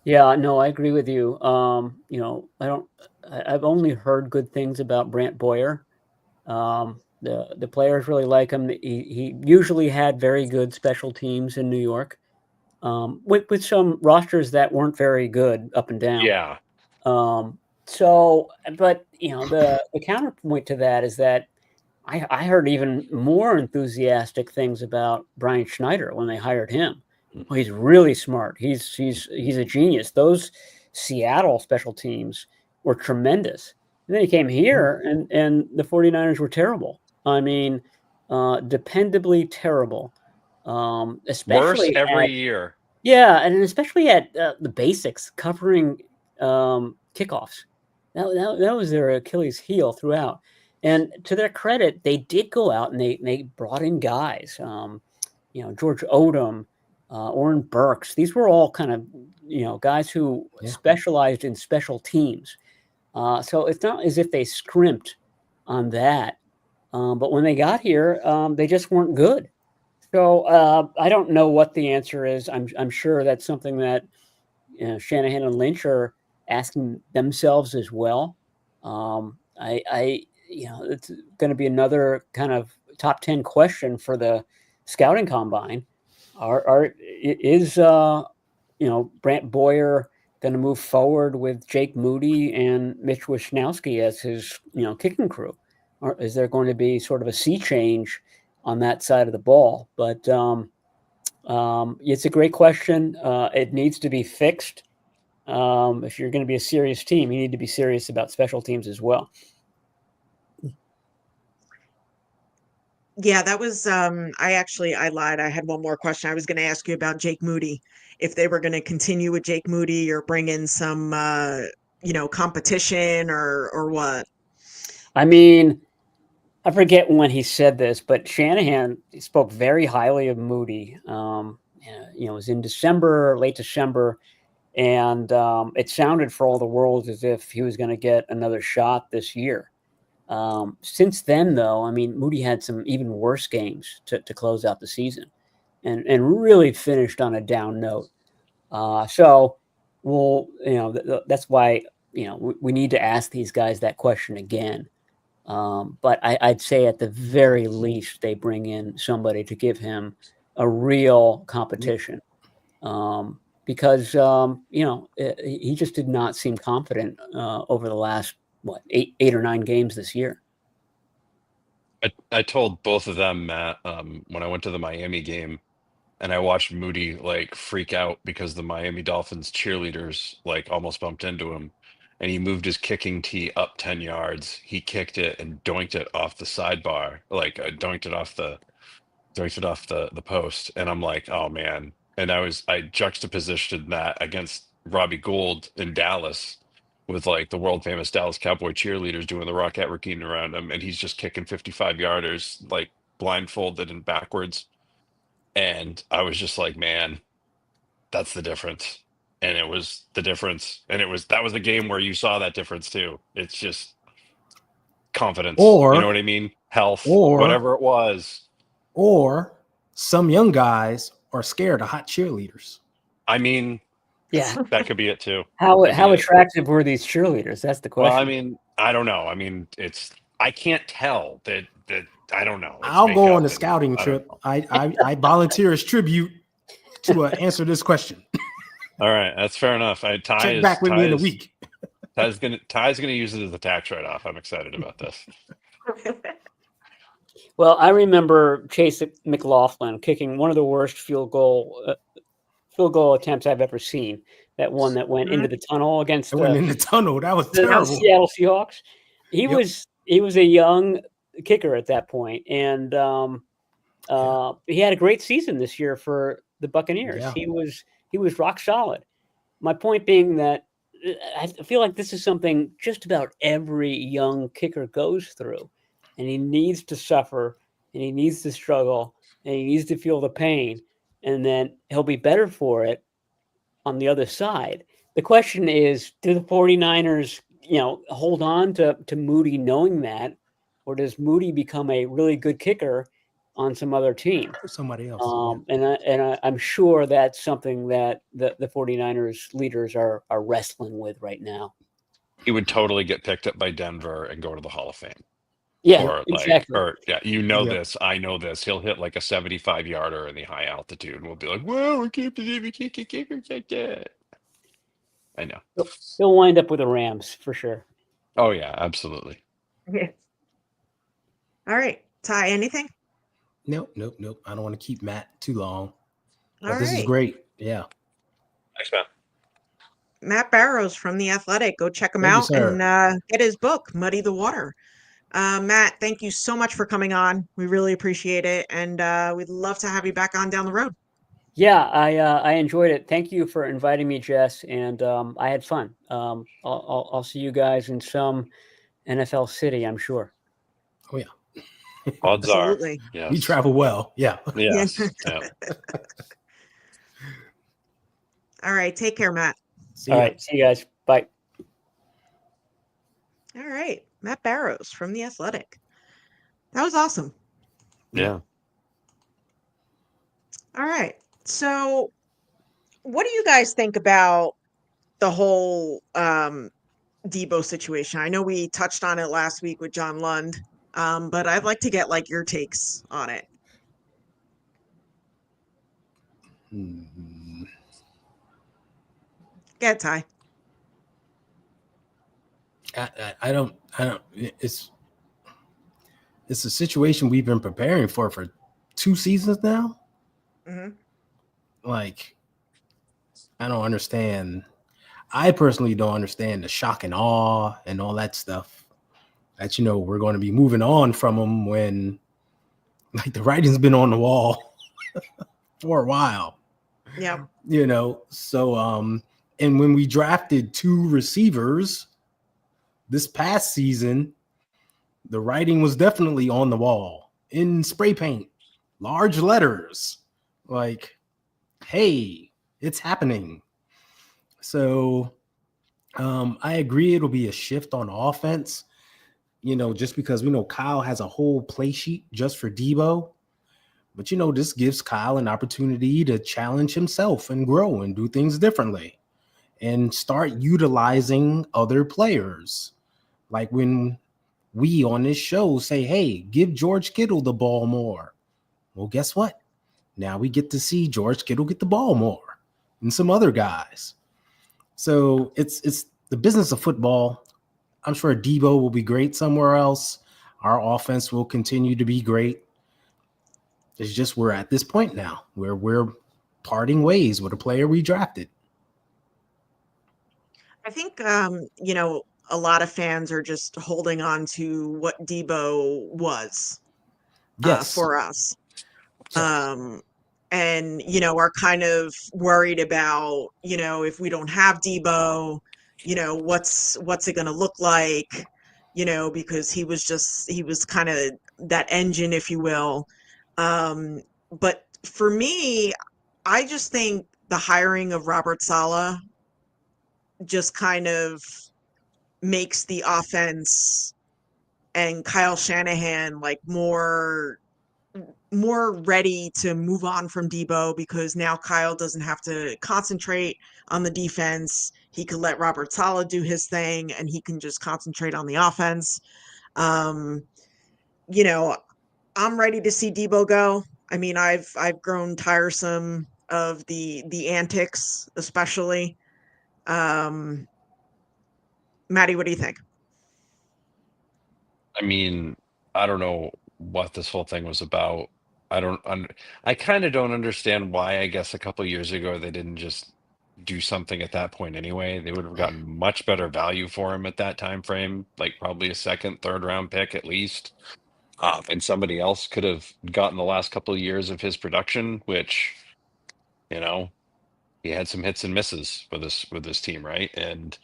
Yeah, no, I agree with you. I've only heard good things about Brant Boyer. The players really like him. He usually had very good special teams in New York, with some rosters that weren't very good up and down. Yeah. But the counterpoint to that is that I heard even more enthusiastic things about Brian Schneider when they hired him. Well, he's really smart. He's a genius. Those Seattle special teams were tremendous. And then he came here and the 49ers were terrible. I mean, dependably terrible. Especially worse every year. Yeah, and especially at the basics, covering kickoffs. That was their Achilles heel throughout. And to their credit, they did go out and they brought in guys. George Odom, Orrin Burks. These were all kind of guys who specialized in special teams. So it's not as if they scrimped on that. But when they got here, they just weren't good. So I don't know what the answer is. I'm sure that's something that Shanahan and Lynch are asking themselves as well. It's going to be another kind of top 10 question for the scouting combine. Is Brant Boyer going to move forward with Jake Moody and Mitch Wishnowsky as his kicking crew, or is there going to be sort of a sea change on that side of the ball? But it's a great question. It needs to be fixed. If you're going to be a serious team, you need to be serious about special teams as well. Yeah, that was I lied. I had one more question. I was going to ask you about Jake Moody, if they were going to continue with Jake Moody or bring in some competition or what. I mean, I forget when he said this, but Shanahan spoke very highly of Moody. It was in December, late December, and it sounded for all the world as if he was going to get another shot this year. Since then, though, I mean, Moody had some even worse games to close out the season and really finished on a down note. That's why, we need to ask these guys that question again. But I'd say at the very least they bring in somebody to give him a real competition, because he just did not seem confident over the last eight or nine games this year. I told both of them, Matt, when I went to the Miami game and I watched Moody like freak out because the Miami Dolphins cheerleaders like almost bumped into him and he moved his kicking tee up 10 yards. He kicked it and doinked it off the sidebar, like doinked it off the post. And I'm like, oh man. And I juxtapositioned that against Robbie Gould in Dallas with like the world famous Dallas Cowboy cheerleaders doing the Rocket routine around him, and he's just kicking 55 yarders like blindfolded and backwards. And I was just like, man, that's the difference. And it was the difference. And that was the game where you saw that difference too. It's just confidence. You know what I mean? Health, whatever it was. Or some young guys are scared of hot cheerleaders. I mean, yeah, that could be it too. How attractive were these cheerleaders? That's the question. Well, I mean, I don't know. I mean, I can't tell that I don't know. I'll go on a scouting trip. I volunteer as tribute to answer this question. All right, that's fair enough. Check back with me in a week. Ty's gonna use it as a tax write-off. I'm excited about this. Well, I remember Chase McLaughlin kicking one of the worst field goal attempts I've ever seen. That one that went into the tunnel against That was terrible. Seattle Seahawks. He was a young kicker at that point, and he had a great season this year for the Buccaneers. Yeah. He was rock solid. My point being that I feel like this is something just about every young kicker goes through, and he needs to suffer, and he needs to struggle, and he needs to feel the pain, and then he'll be better for it on the other side. The question is, do the 49ers, hold on to Moody knowing that, or does Moody become a really good kicker on some other team? Somebody else. And I'm sure that's something that the 49ers leaders are wrestling with right now. He would totally get picked up by Denver and go to the Hall of Fame. Yeah, exactly. This. I know this. He'll hit like a 75-yarder in the high altitude, and we'll be like, "Whoa, we can't believe we can't get kickers like that." I know. He'll wind up with the Rams for sure. Oh yeah, absolutely. Yeah. All right, Ty. Anything? Nope. I don't want to keep Matt too long. But this is great. Yeah. Thanks, Matt. Matt Barrows from The Athletic. Go check him out and get his book, Muddy the Water. Matt, thank you so much for coming on. We really appreciate it, and we'd love to have you back on down the road. Yeah, I enjoyed it. Thank you for inviting me, Jess, and I had fun. I'll see you guys in some NFL city, I'm sure. Oh yeah. Odds Absolutely. are. Yes. We travel well. Yeah. Yes. Yeah. All right. Take care, Matt. All right. See you guys. Bye. All right. Matt Barrows from The Athletic. That was awesome. Yeah. All right. So what do you guys think about the whole Debo situation? I know we touched on it last week with John Lund. But I'd like to get your takes on it. Get Ty. I don't. It's a situation we've been preparing for 2 seasons now. Mm-hmm. I don't understand. I personally don't understand the shock and awe and all that stuff. That we're going to be moving on from him when the writing's been on the wall for a while. Yeah. So and when we drafted 2 receivers this past season, the writing was definitely on the wall in spray paint, large letters, hey, it's happening. So I agree it'll be a shift on offense. Just because we know Kyle has a whole play sheet just for Debo. But, this gives Kyle an opportunity to challenge himself and grow and do things differently and start utilizing other players. Like when we on this show say, hey, give George Kittle the ball more. Well, guess what? Now we get to see George Kittle get the ball more and some other guys. So it's the business of football. I'm sure Debo will be great somewhere else. Our offense will continue to be great. It's just we're at this point now where we're parting ways with a player we drafted. I think, a lot of fans are just holding on to what Debo was Yes. for us. Yes. And, are kind of worried about, if we don't have Debo, what's it going to look like, because he was kind of that engine, if you will. But for me, I just think the hiring of Robert Saleh just kind of makes the offense and Kyle Shanahan like more ready to move on from Debo, because now Kyle doesn't have to concentrate on the defense. He can let Robert Saleh do his thing and he can just concentrate on the offense. Um, you know, I'm ready to see Debo go. I mean, I've grown tiresome of the antics, especially. Um, Maddie, what do you think? I mean, I don't know what this whole thing was about. I don't I kind of don't understand why. I guess a couple of years ago they didn't just do something at that point anyway. They would have gotten much better value for him at that time frame, like probably a second, third round pick at least. And somebody else could have gotten the last couple of years of his production, which, you know, he had some hits and misses with this team, right? And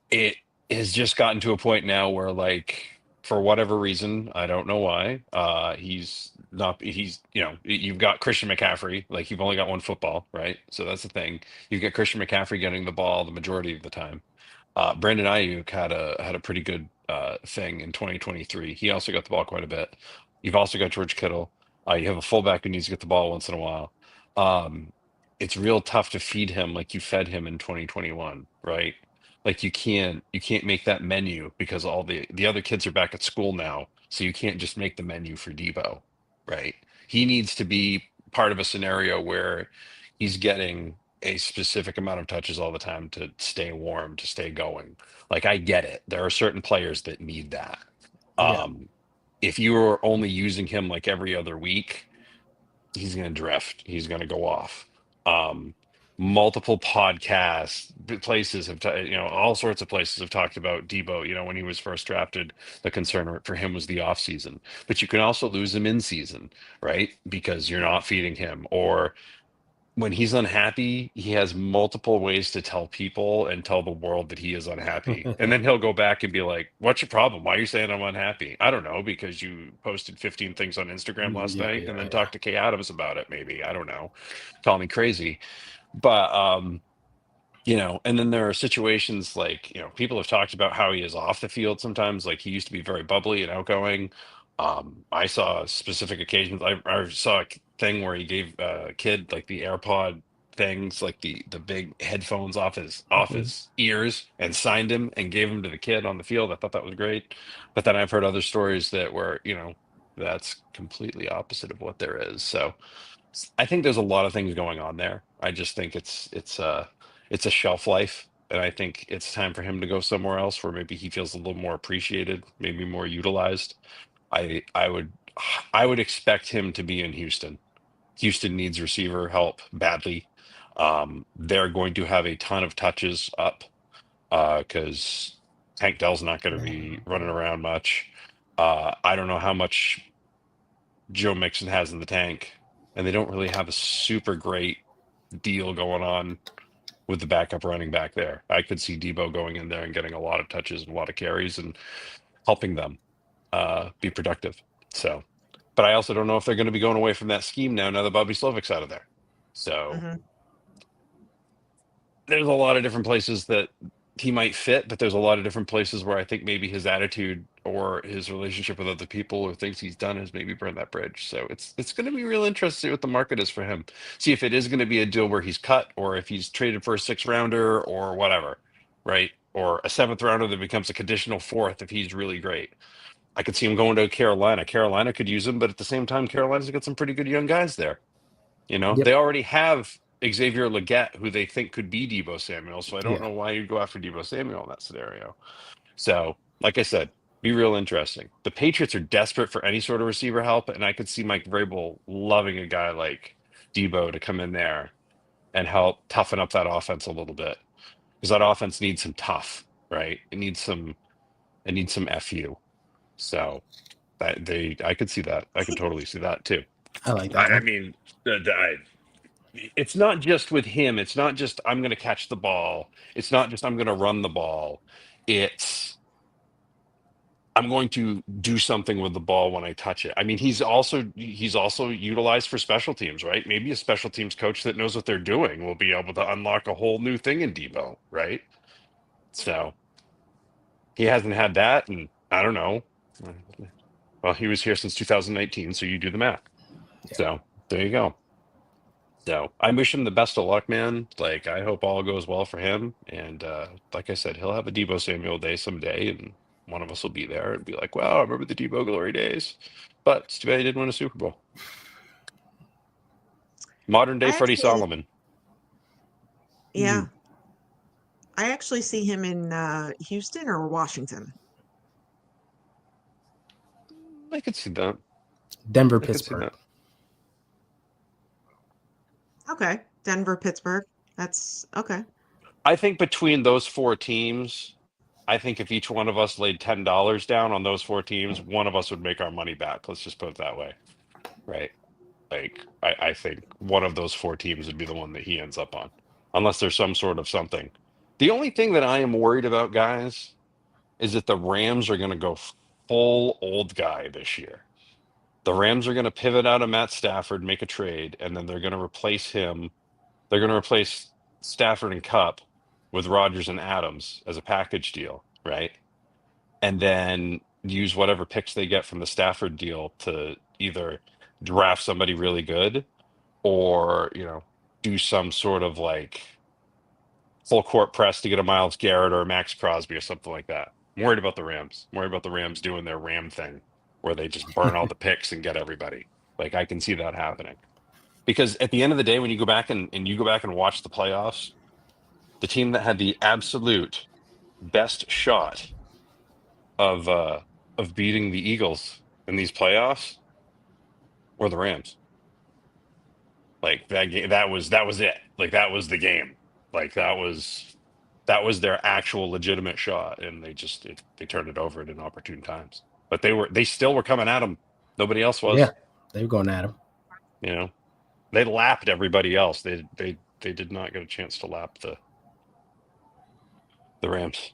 it has just gotten to a point now where, like, for whatever reason, I don't know why, he's not he's you've got Christian McCaffrey, like you've only got one football, right? So that's the thing. You get Christian McCaffrey getting the ball the majority of the time. Brandon Ayuk had a pretty good thing in 2023. He also got the ball quite a bit. You've also got George Kittle. You have a fullback who needs to get the ball once in a while. Um, it's real tough to feed him like you fed him in 2021, right? Like you can't make that menu because all the other kids are back at school now, so you can't just make the menu for Debo, right? He needs to be part of a scenario where he's getting a specific amount of touches all the time to stay warm, to stay going. Like I get it. There are certain players that need that. Yeah. Um, if you are only using him like every other week, he's going to drift. He's going to go off. Um, Multiple podcasts, places have, all sorts of places have talked about Debo. When he was first drafted, the concern for him was the off season, but you can also lose him in season, right? Because you're not feeding him, or when he's unhappy, he has multiple ways to tell people and tell the world that he is unhappy. And then he'll go back and be like, "What's your problem? Why are you saying I'm unhappy?" I don't know, because you posted 15 things on Instagram last Yeah. night, and Yeah. then Yeah. talked to Kay Adams about it, maybe. I don't know. Call me crazy. But and then there are situations like, people have talked about how he is off the field sometimes. Like he used to be very bubbly and outgoing. I saw specific occasions. I saw a thing where he gave a kid like the AirPod things, like the big headphones off Mhm. his ears, and signed him and gave him to the kid on the field. I thought that was great. But then I've heard other stories that were, that's completely opposite of what there is. So I think there's a lot of things going on there. I just think it's a shelf life, and I think it's time for him to go somewhere else where maybe he feels a little more appreciated, maybe more utilized. I would expect him to be in Houston. Houston needs receiver help badly. They're going to have a ton of touches up because Tank Dell's not going to be running around much. I don't know how much Joe Mixon has in the tank, and they don't really have a super great deal going on with the backup running back there. I could see Debo going in there and getting a lot of touches and a lot of carries and helping them be productive. So, but I also don't know if they're going to be going away from that scheme now that Bobby Slovic's out of there. So Hmm. there's a lot of different places that he might fit, but there's a lot of different places where I think maybe his attitude or his relationship with other people or things he's done has maybe burned that bridge. So it's going to be real interesting to see what the market is for him. See if it is going to be a deal where he's cut or if he's traded for a six rounder or whatever, right? or a 7th rounder that becomes a conditional 4th if he's really great. I could see him going to Carolina. Carolina could use him, but at the same time, Carolina's got some pretty good young guys there. You know, Yep. they already have Xavier Legette, who they think could be Debo Samuel. So I don't Yeah. know why you'd go after Debo Samuel in that scenario. So, like I said, be real interesting. The Patriots are desperate for any sort of receiver help, and I could see Mike Vrabel loving a guy like Debo to come in there and help toughen up that offense a little bit, because that offense needs some tough, right? It needs some fu. So I could see that. I could totally see that too. I like that I one. mean, it's not just with him. It's not just I'm going to catch the ball. It's not just I'm going to run the ball. It's I'm going to do something with the ball when I touch it. I mean, he's also utilized for special teams, right? Maybe a special teams coach that knows what they're doing will be able to unlock a whole new thing in Debo, right? So he hasn't had that, and I don't know. Well, he was here since 2019, so you do the math. Yeah. So there you go. So I wish him the best of luck, man. Like I hope all goes well for him. And like I said, he'll have a Debo Samuel day someday, and one of us will be there and be like, "Wow, I remember the Debo glory days." But it's too bad he didn't win a Super Bowl. Modern day I Freddie actually, Solomon. yeah, I actually see him in Houston or Washington. I could see that. Denver, I could see Pittsburgh. that. Okay, Denver, Pittsburgh. That's okay. I think between those 4 teams, I think if each one of us laid $10 down on those 4 teams, one of us would make our money back. Let's just put it that way, right? Like I think one of those 4 teams would be the one that he ends up on, unless there's some sort of something. The only thing that I am worried about, guys, is that the Rams are going to go full old guy this year. The Rams are going to pivot out of Matt Stafford, make a trade, and then they're going to replace him. They're going to replace Stafford and Cup with Rodgers and Adams as a package deal, right? And then use whatever picks they get from the Stafford deal to either draft somebody really good or, do some sort of like full court press to get a Miles Garrett or a Max Crosby or something like that. I'm worried about the Rams. I'm worried about the Rams doing their Ram thing where they just burn all the picks and get everybody. Like I can see that happening. Because at the end of the day, when you go back and you go back and watch the playoffs, the team that had the absolute best shot of beating the Eagles in these playoffs were the Rams. Like that game, that was it. Like that was the game. Like that was their actual legitimate shot, and they turned it over at inopportune times. But they still were coming at them. Nobody else was. Yeah, they were going at him. They lapped everybody else. They did not get a chance to lap the Rams.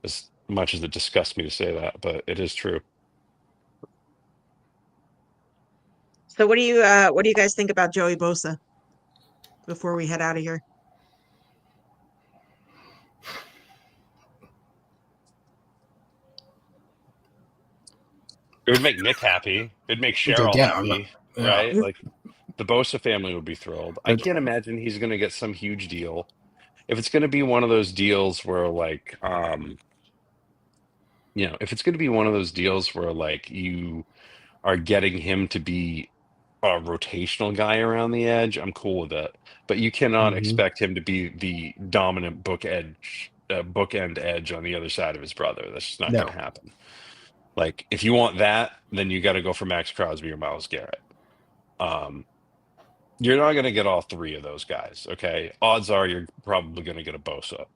As much as it disgusts me to say that, but it is true. So what do you guys think about Joey Bosa before we head out of here? It would make Nick happy. It'd make Cheryl Yeah, happy, yeah. right? Like the Bosa family would be thrilled. I can't imagine he's going to get some huge deal. If it's going to be one of those deals where like, if it's going to be one of those deals where like you are getting him to be a rotational guy around the edge, I'm cool with it. But you cannot expect him to be the dominant bookend edge on the other side of his brother. That's just not going to happen. Like, if you want that, then you got to go for Max Crosby or Myles Garrett. You're not going to get all 3 of those guys, okay? Odds are you're probably going to get a Bosa.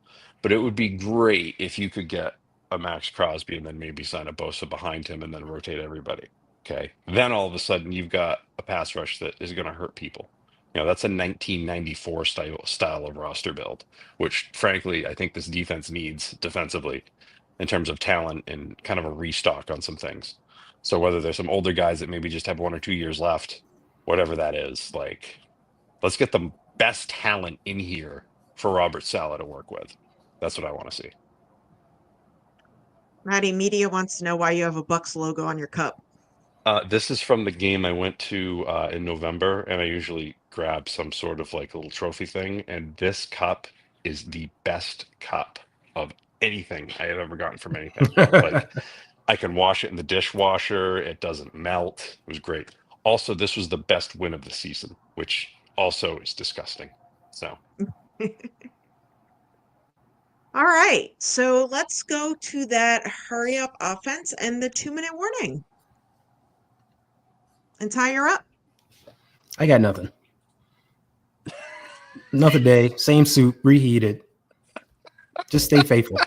But it would be great if you could get a Max Crosby and then maybe sign a Bosa behind him and then rotate everybody, okay? Then all of a sudden you've got a pass rush that is going to hurt people. That's a 1994 style of roster build, which frankly I think this defense needs defensively in terms of talent and kind of a restock on some things. So whether there's some older guys that maybe just have 1 or 2 years left, whatever that is, like let's get the best talent in here for Robert Saleh to work with. That's what I want to see. Maddie, media wants to know why you have a Bucks logo on your cup. This is from the game I went to in November, and I usually grab some sort of like little trophy thing. And this cup is the best cup of anything I have ever gotten from anything. Like, I can wash it in the dishwasher. It doesn't melt. It was great. Also, this was the best win of the season, which also is disgusting. So, All right, so let's go to that hurry up offense and the 2-minute warning. And Ty, you're up. I got nothing. Another day, same soup, reheated. Just stay faithful.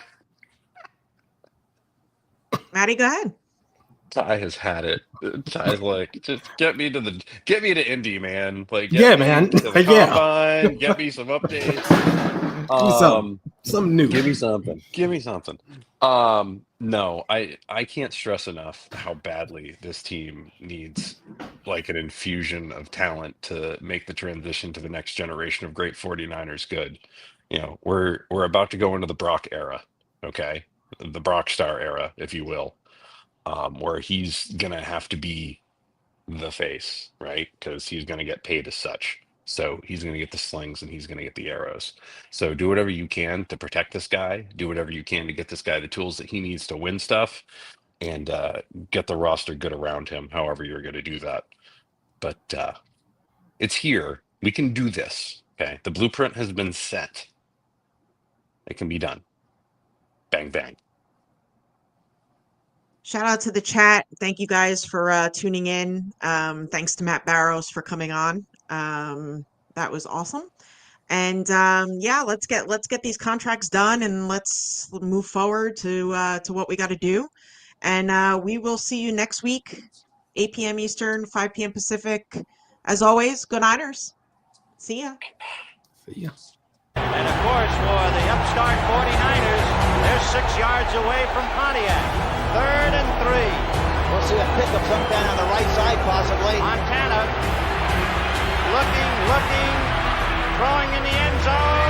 Maddie, go ahead. Ty has had it. Ty's like, just get me to Indy, man. Like, Yeah, get me man. to the Yeah. combine. Get me some updates. Something new. Give me something. Give me something. No, I can't stress enough how badly this team needs like an infusion of talent to make the transition to the next generation of great 49ers good. You know, we're about to go into the Brock era, okay? The Brock Star era, if you will, where he's gonna have to be the face, right? Because he's gonna get paid as such. So he's going to get the slings and he's going to get the arrows. So do whatever you can to protect this guy. Do whatever you can to get this guy the tools that he needs to win stuff, and get the roster good around him, however you're going to do that. But it's here. We can do this. Okay. The blueprint has been set. It can be done. Bang, bang. Shout out to the chat. Thank you guys for tuning in. Thanks to Matt Barrows for coming on. That was awesome. And yeah, let's get these contracts done and let's move forward to what we got to do. And we will see you next week, 8 p.m. Eastern, 5 p.m. Pacific. As always, go Niners. See ya. See ya. And of course, for the upstart 49ers, they're 6 yards away from Pontiac. 3rd and 3. We'll see a pickup sometime on the right side, possibly. Montana looking, throwing in the end zone.